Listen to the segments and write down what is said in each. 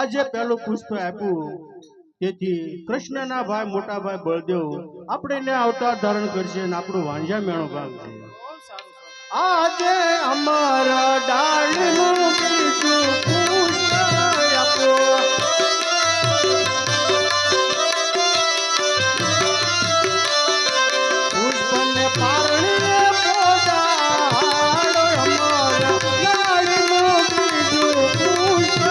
આજે પહેલું પુષ્પ આપ્યું તેથી કૃષ્ણના ભાઈ મોટા ભાઈ બળદેવ આપણે અવતાર ધારણ કરશે અને આપણું વાંઝા મેણો ગામ છે. આજે અમારા ડાળનું બીજું પુષ્પ આપ્યું પુષ્પને પારણીએ પોડાડો અમારા ડાળનું બીજું પુષ્પ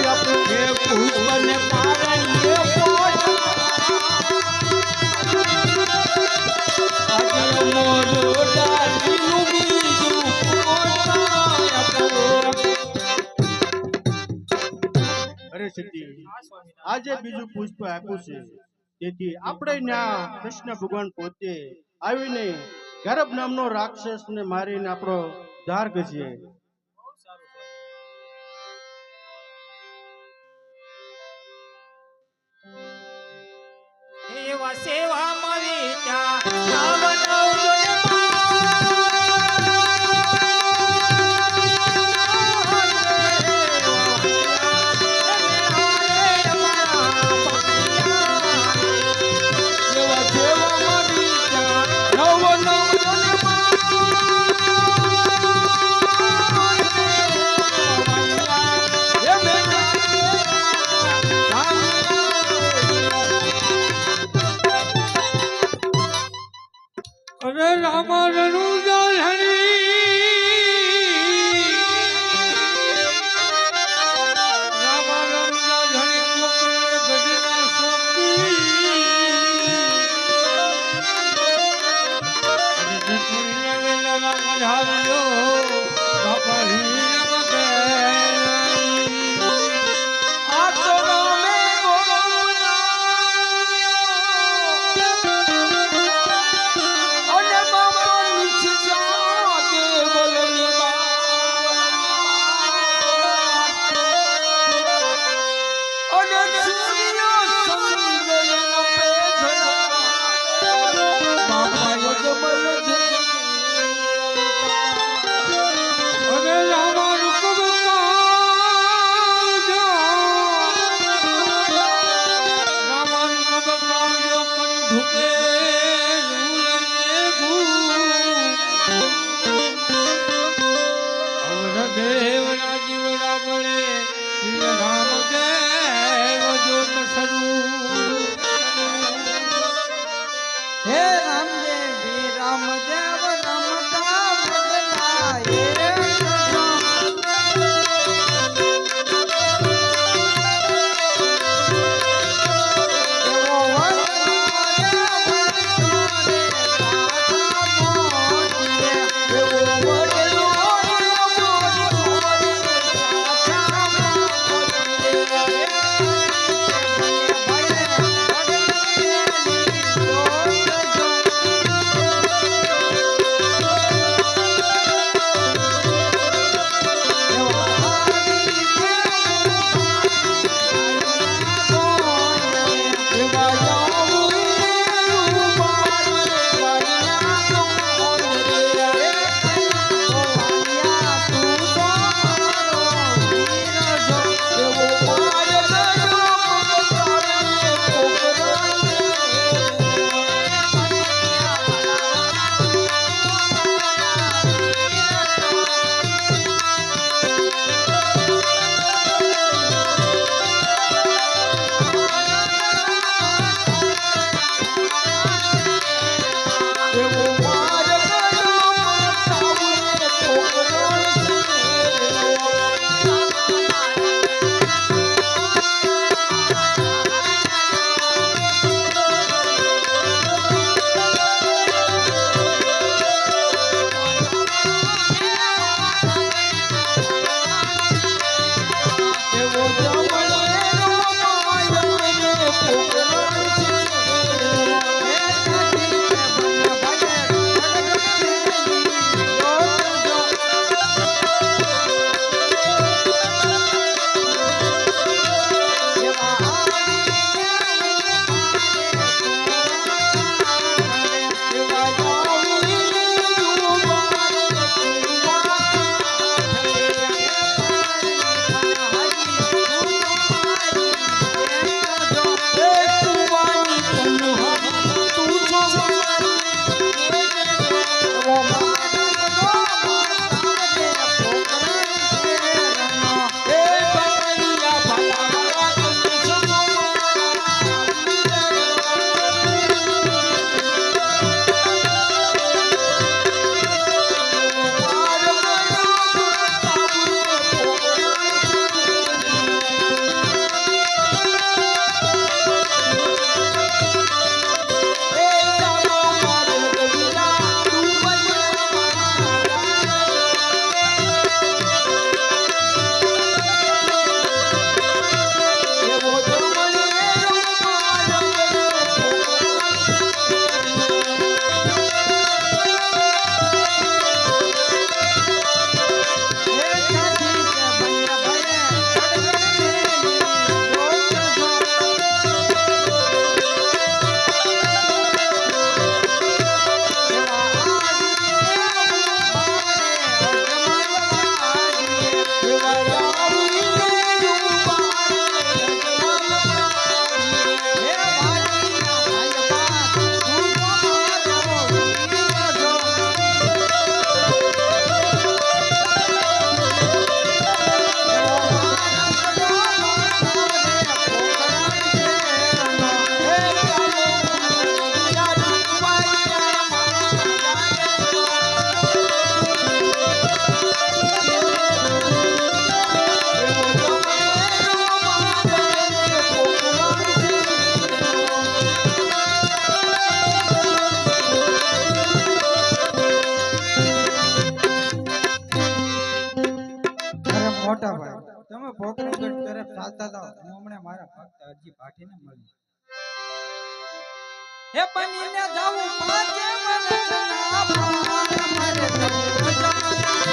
આપ્યું પુષ્પને પારણીએ પોડાડો આજે અમારું ડાળનું આજે બીજું પુષ્પ આપ્યું છે તેથી આપણે ત્યાં કૃષ્ણ ભગવાન પોતે આવીને ગર્ભ નામનો રાક્ષસ ને મારીને આપણો ઉદ્ધાર કરીએ. એવા સેવા મળી ત્યાં મારા ભક્ત અરજી ભાટીને મળી. હે બનીને જાવું પાંચે વર્ષના ભાર મારે જવું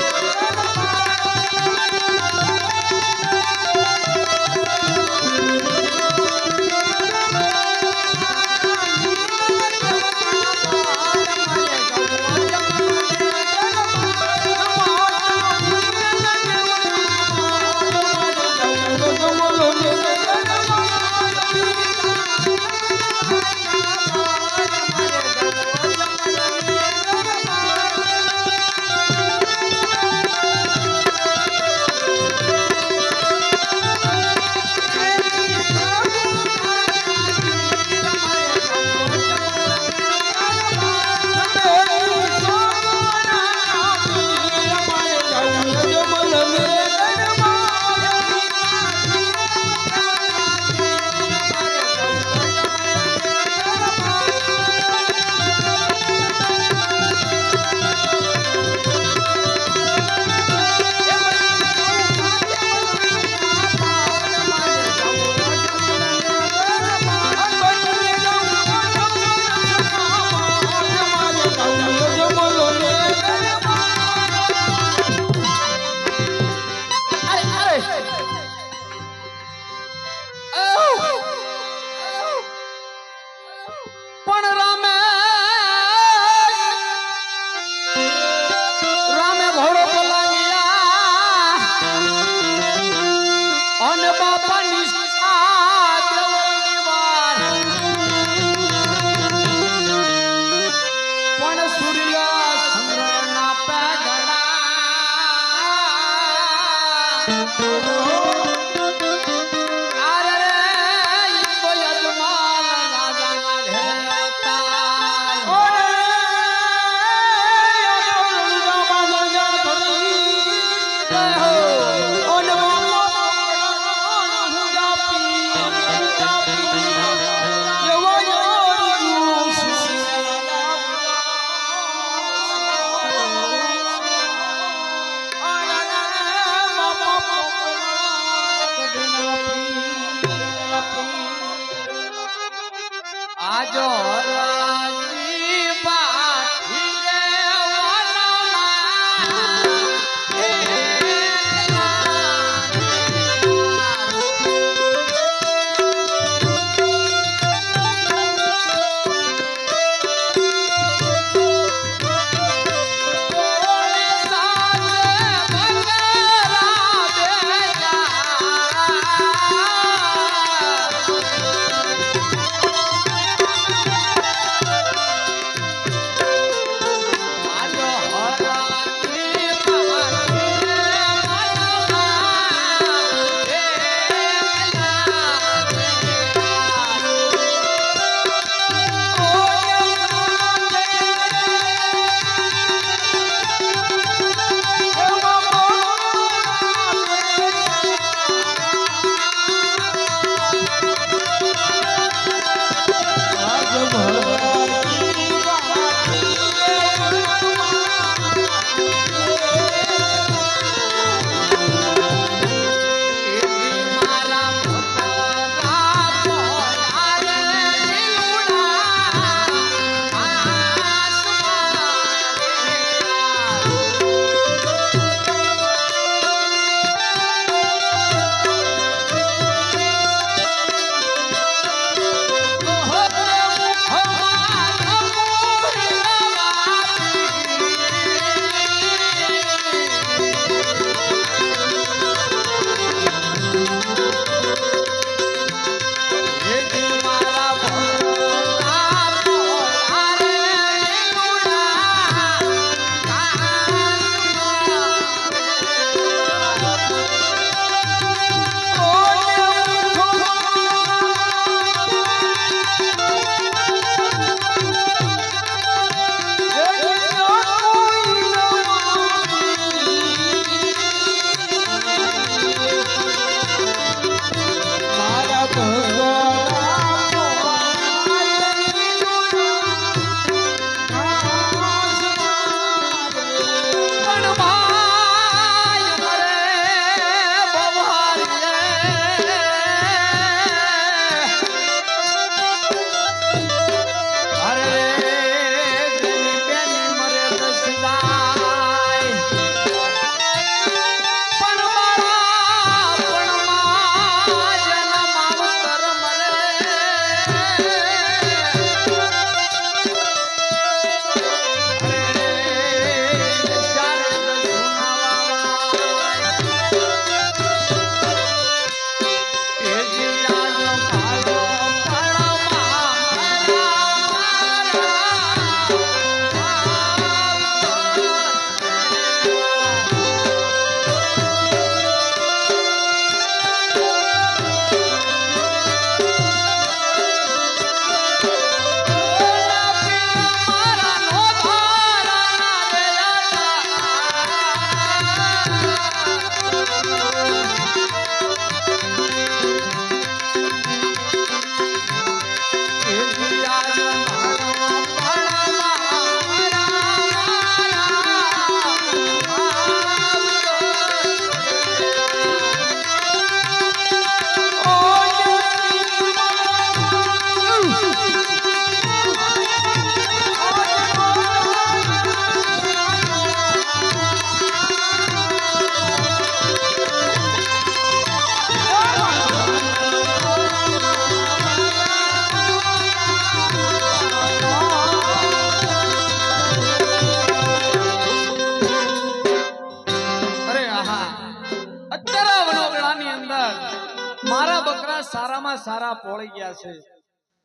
સારામાં સારા પોળી ગયા છે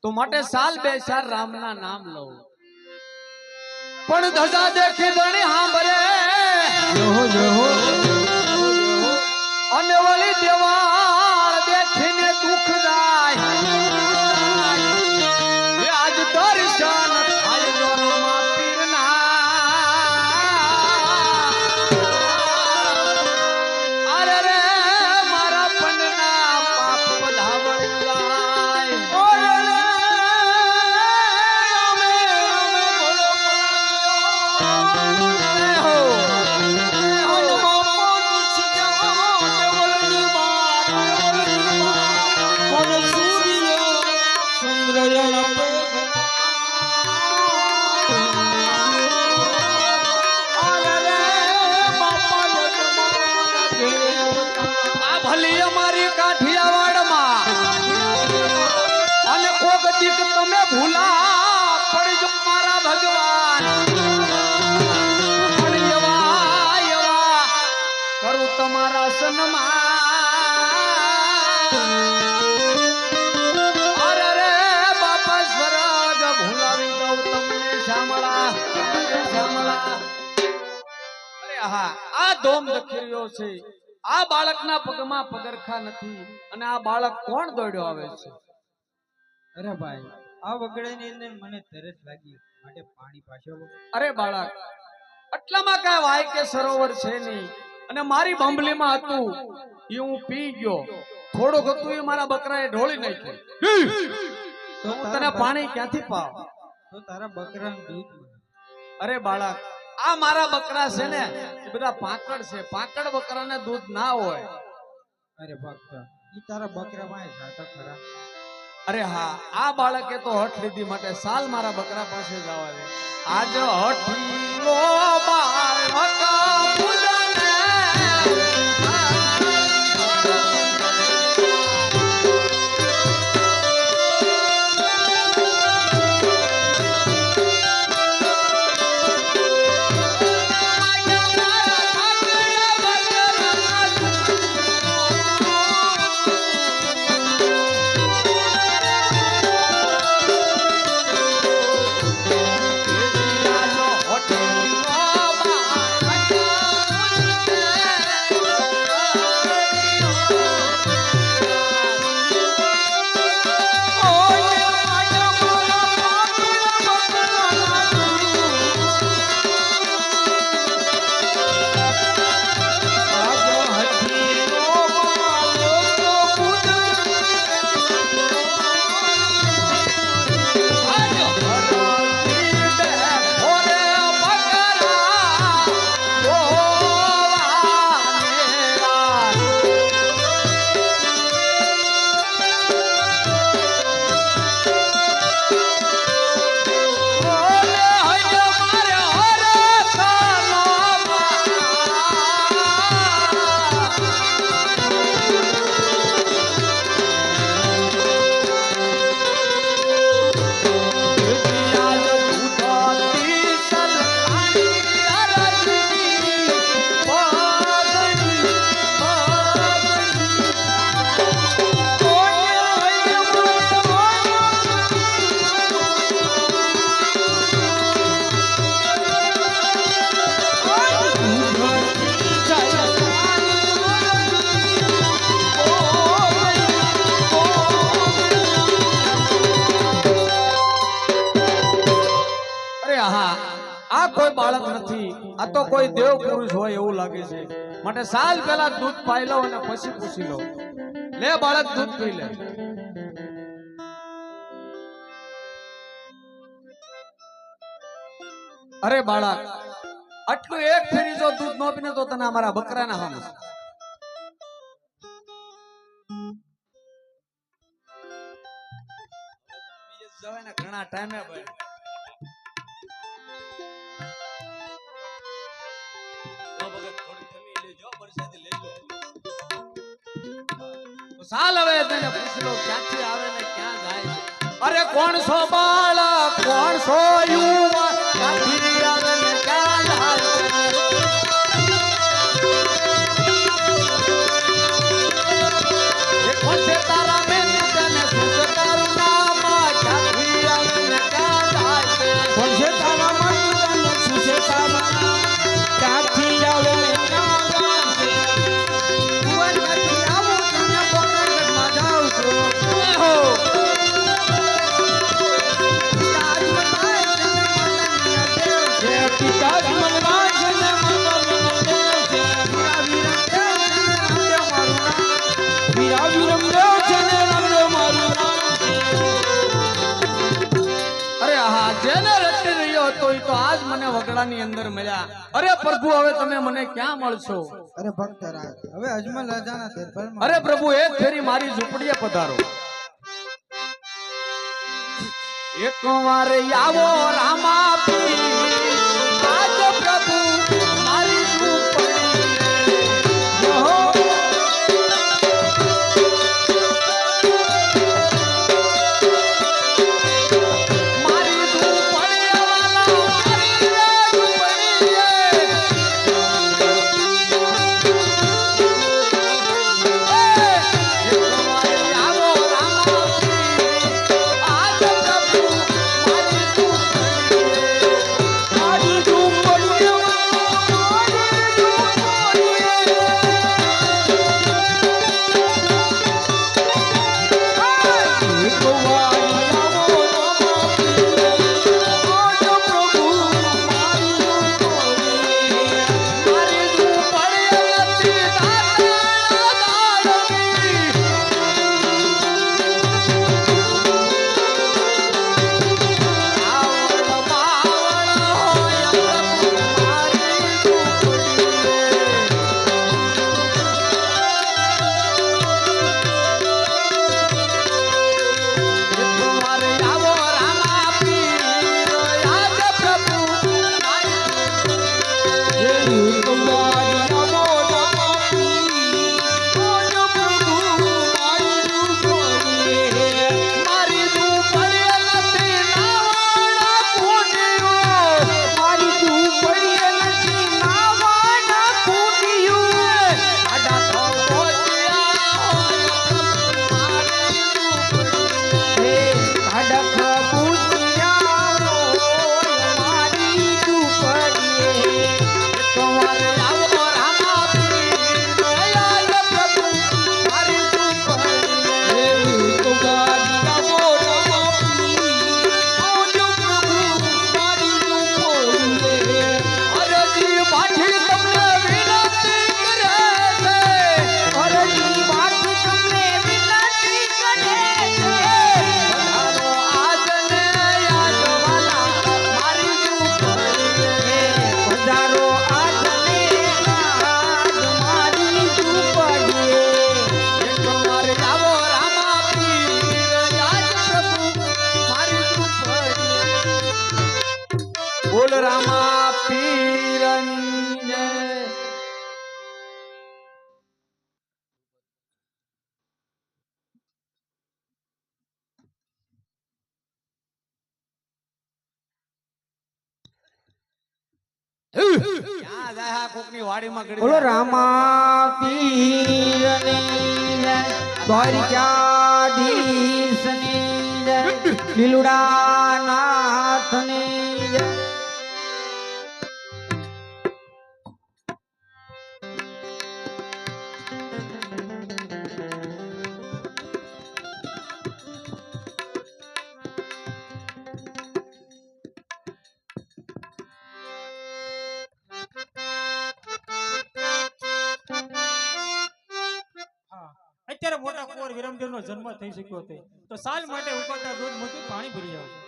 તો માટે સાલ બે ચાર રામના નામ લઉં પણ ધજા દેખી ધણી હાંભરે અને વળી દેવાળ દેખીને દુઃખ જાય આજ દર્શન થાય રામા પીરના અરે રે મારા પંડના પાપ બધા વળી જાય ઓરે રે રામે રામે બોલો હો ભલી અમારી કાઠિયાવાડમાં અને કોક દીક તમે ભૂલા પડજો મારા ભગવાન પણ એવા એવા કરું તમારા સન્માન અરે રે બાપા સ્વર્ગ ભૂલાવી દઉં તમને શામળા અરે હા આ ધોમ દખી રહ્યો છે આ બાળકના પગમાં પગરખા નથી અને આ બાળક કોણ દોડ્યો આવે છે અરે ભાઈ આ વગડાની અંદર મને તરસ લાગી માટે પાણી પાછો અરે બાળક આટલામાં કાંઈ વાય કે સરોવર છે નહીં અને મારી બંબલીમાં હતું એ હું પી ગયો થોડુંક હતું એ મારા બકરાએ ઢોળી નાખ્યું તો હું તને પાણી ક્યાંથી પાવ તો તારા બકરાનું દૂધ મળે. અરે બાળક આ મારા બકરા છે ને એ બધા પાંકડ છે પાંકડ બકરાને દૂધ ના હોય અરે ભક્ત ઈ તારા બકરામાં જાતા ખરા અરે હા આ બાળકે તો હઠ લીધી માટે સાલ મારા બકરા પાસે જવા દે આજ હઠીલો બાળક પૂજને કોઈ બાળક નથી આ તો કોઈ દેવ પુરુષ હોય એવું લાગે છે માટે સાલ પહેલા દૂધ પાઈ લો અને પછી પૂછી લો લે બાળક દૂધ પી લે અરે બાળક આટલું એક ફેરી જો દૂધ નો પીને તો તને અમારા બકરાના હામ ઘણા ટાઈમે ભાઈ સાલ હવે તેને પૂછલો ક્યાંથી આવે ને ક્યાં જાય અરે કોણ છો બાળક કોણ છો યુવા ક્યાંથી આવે ને ક્યાં જાય એ કોણ છે તારા મેં તને ગયો હતો એ તો આજ મને વગડાની અંદર મળ્યા. અરે પ્રભુ હવે તમે મને ક્યાં મળશો? અરે ભક્તરાજ હવે અજમલ રાજાના દરબારમાં અરે પ્રભુ એક ફેરી મારી ઝૂંપડીએ પધારો. એક વાર આવો રામા પીર, આજ પ્રભુ મારી ઝૂંપડી રહો. મારી ઝૂંપડી વાલા મારી ઝૂંપડી. બોલ રામા પીરની જય. ક્યાં જાય આ કોકની વાડીમાં ગળી બોલો રામા પીરની જય, દ્વારકાધીશની જય, લીલુડા નાથની જય. અત્યારે મોટા કુંવર વિરમદેવનો જન્મ થઈ શક્યો હતો તો સાલ માટે ઉકળતા દૂધમાંથી પાણી ભરી આવો.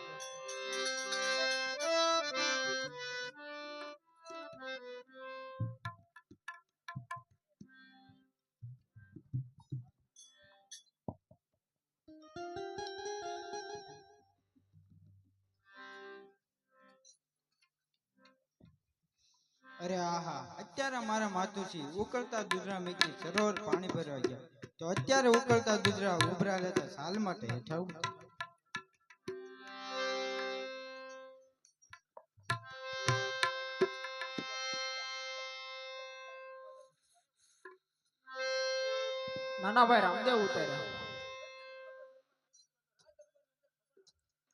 અરે આહા અત્યારે મારા માતુજી ઉકળતા દૂધરા મેકી સરોવર પાણી ભરવા ગયા તો અત્યારે ઉકળતા દૂધરા ઉભરા લેતા સાલ માટે હેઠા ઉભા. નાના ભાઈ રામદેવ ઉતાર્યા.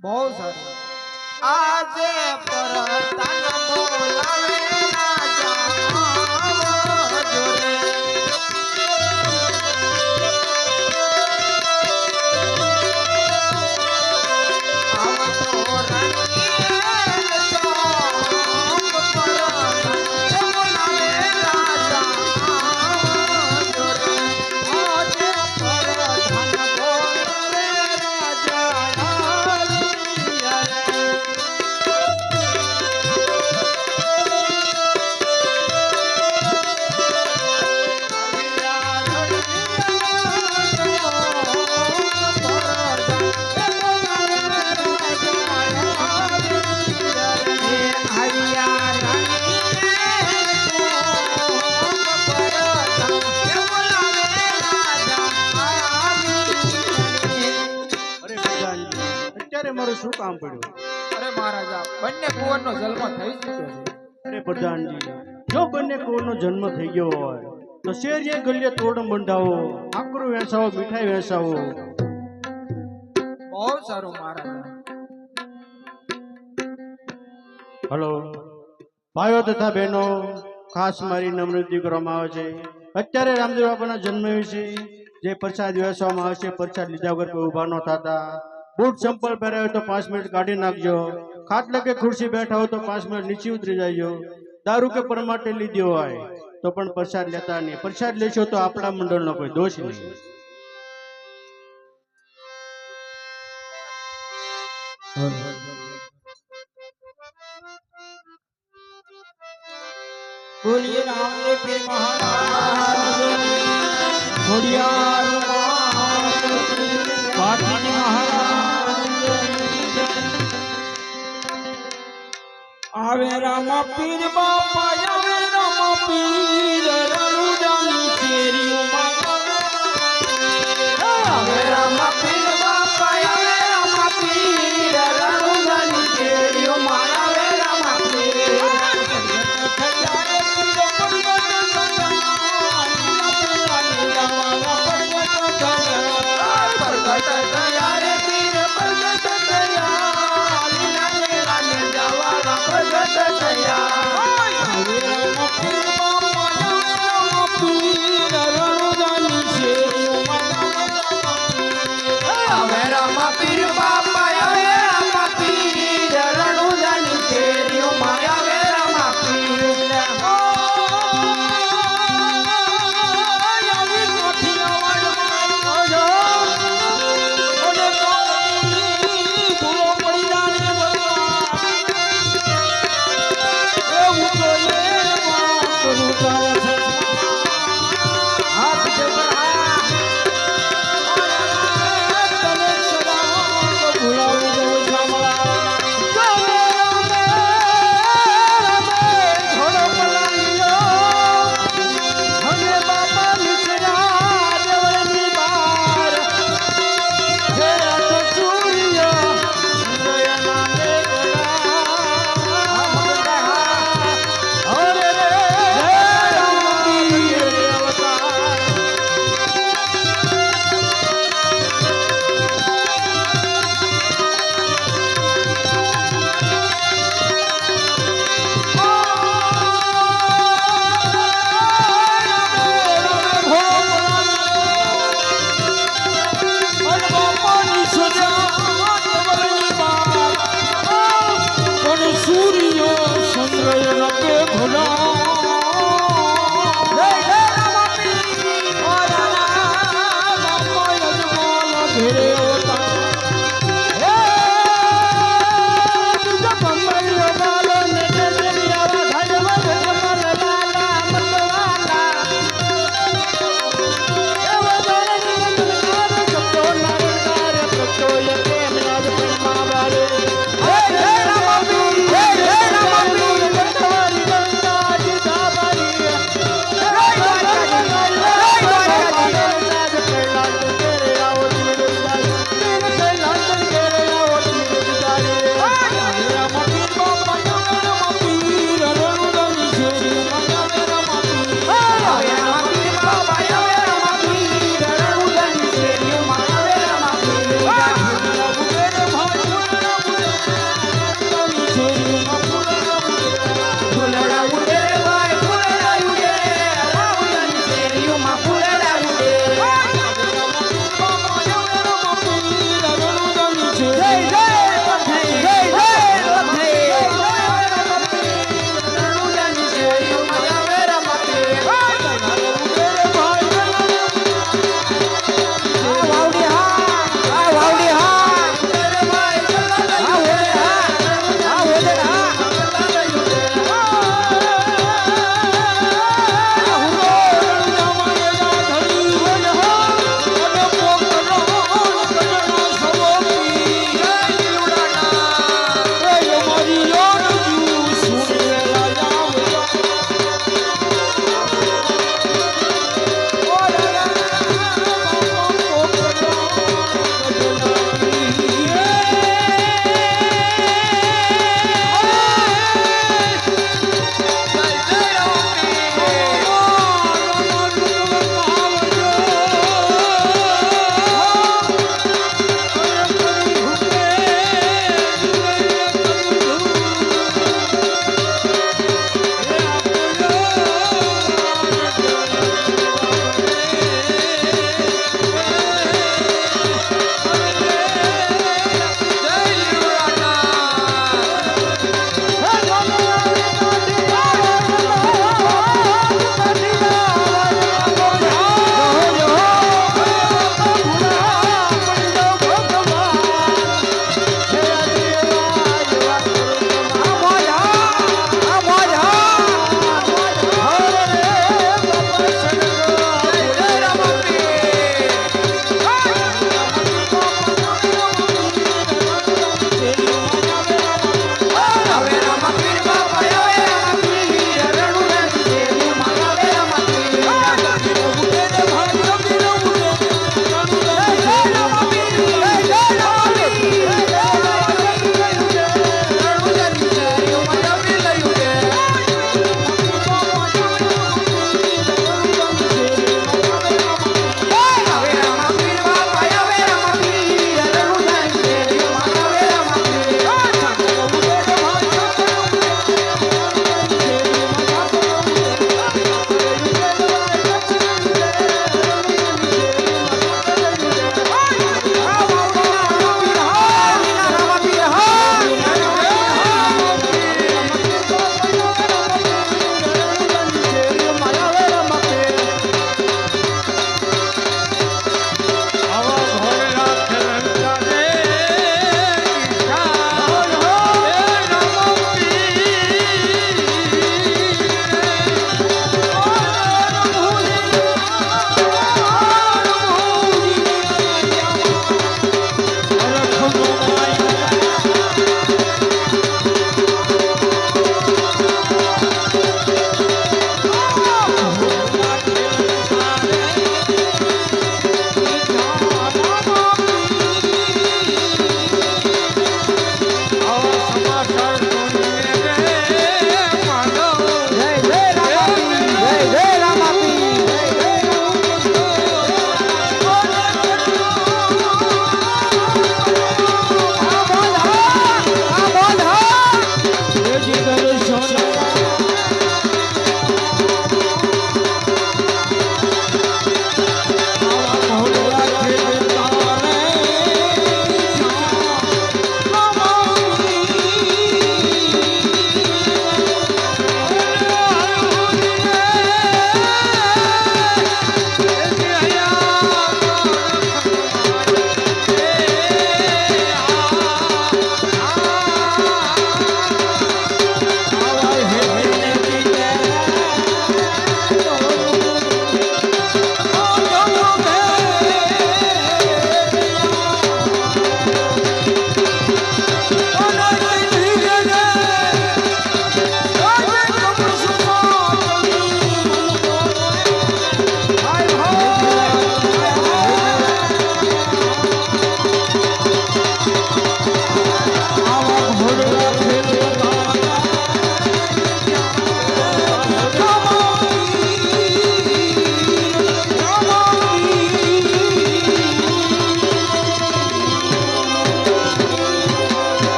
બહુ સારું. આજે પરતાન બોલાવે રાજા જોરે. શું કામ પડ્યું? અરે મહારાજા બંને કુંવરનો જન્મ થઈ ચૂક્યો છે. અરે પ્રધાનજી, જો બંને કુંવરનો જન્મ થઈ ગયો હોય તો શેરીએ ગલીએ તોરણ બંધાવો, આકરું વેચાવો, મીઠાઈ વેચાવો. બહુ સારું મહારાજા. હલો ભાઈઓ તથા બહેનો, ખાસ મારી નમ્ર વિનંતી કરવામાં આવે છે, અત્યારે રામદેવ બાપાના જન્મ વિશે જે પ્રસાદ વેચવામાં આવે છે, પ્રસાદ લીધા વગર કોઈ ઊભા ન થતા. બૂટ ચંપલ પહેર્યા હોય તો 5 મિનિટ કાઢી નાખજો. ખાટલે કે ખુરશી બેઠા હોય તો 5 મિનિટ નીચે ઉતરી જાયજો. દારૂ કે પરમાટે લીધી હોય તો પણ પ્રસાદ લેતા નહીં. પ્રસાદ લેશો તો આપણા મંડળનો કોઈ દોષ નહીં. બોલીએ રામદેવ પીર મહારાજ ખોડિયાર માત પાટીજી મહારાજ આવે રામા પીર બાપા આવે રામા પીર રણુજાની શેરીઓમાં આવે રામા પીર બાપા આવે રામા પીર રણુજાની શેરીઓમાં આવે રામા પીર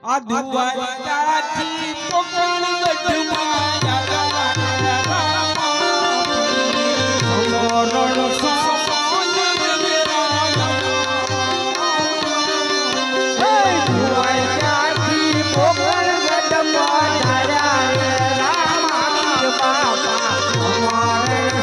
આ દ્વારકાથી પોકણ ગઢમાં સમરણ દ્વારકાથી પોકળગઢમાં ધાર્યા રામાપીર બાપા અમરણ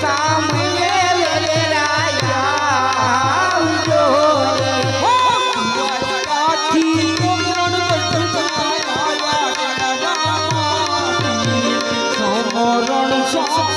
સામયે વેલરાયા આવજો સમરણ